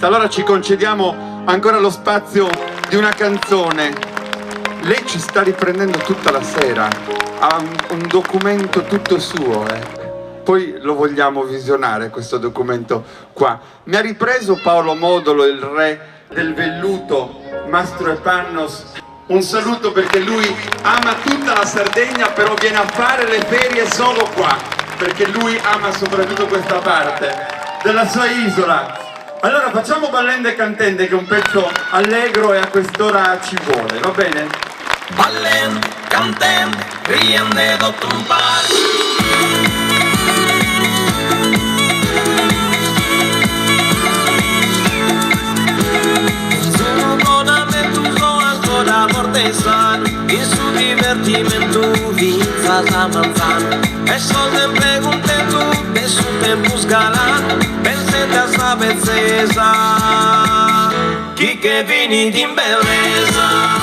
Allora ci concediamo ancora lo spazio di una canzone. Lei ci sta riprendendo tutta la sera, ha un documento tutto suo, Poi lo vogliamo visionare questo documento qua. Mi ha ripreso Paolo Modolo, il re del velluto, Mastro e Pannos. Un saluto perché lui ama tutta la Sardegna, però viene a fare le ferie solo qua, perché lui ama soprattutto questa parte della sua isola. Allora facciamo Ballende Cantende, che è un pezzo allegro e a quest'ora ci vuole, va bene? Ballende, cantende, riende tutto un pari. Sono buonamente uso ancora cortesano, il suo divertimento vinza la manzana. E sono sempre contento del suo tempo scalato, pensate a sta pezzesa, chi che vini di bellezza.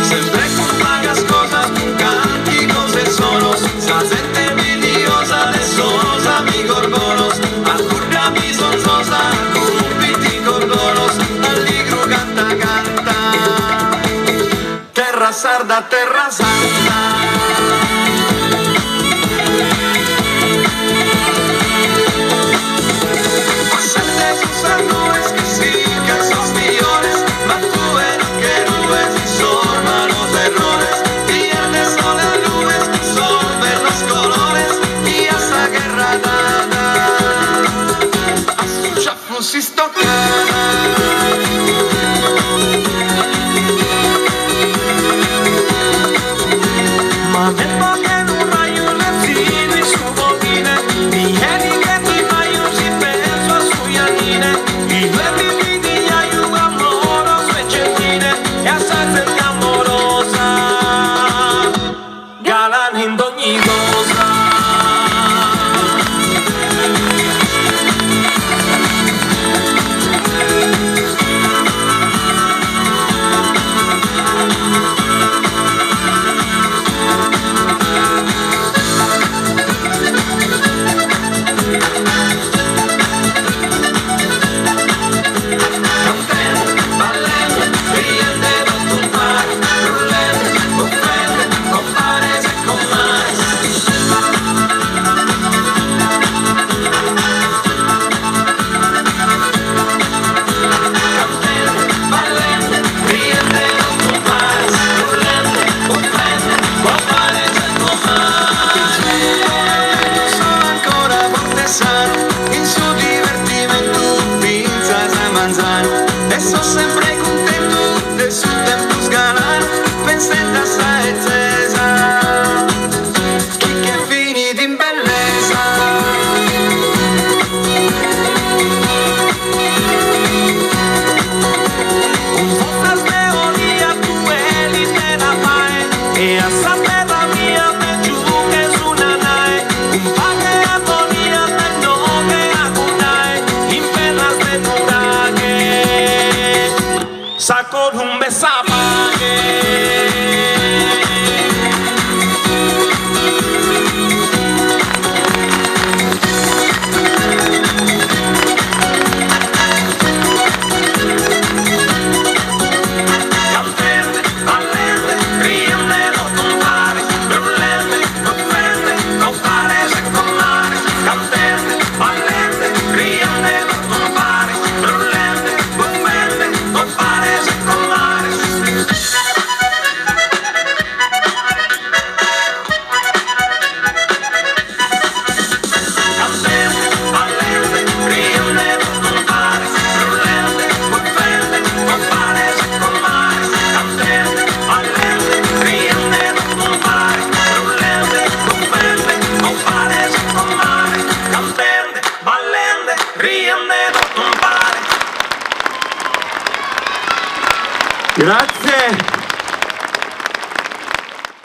Sempre con pagas cosas, con canti cose solos, sa gente miliosa de sosa mi gorgolos, a curva mi sonzosa, con un piti gorgolos, alligro canta canta, terra sarda, terra santa. Si ma tempo che non raio lezzino in su bovine, vieni che ti paio si penso a sui anine, i verdi di aiuto amoroso e gentile, e assai gente amorosa, galano in ogni cosa. Grazie.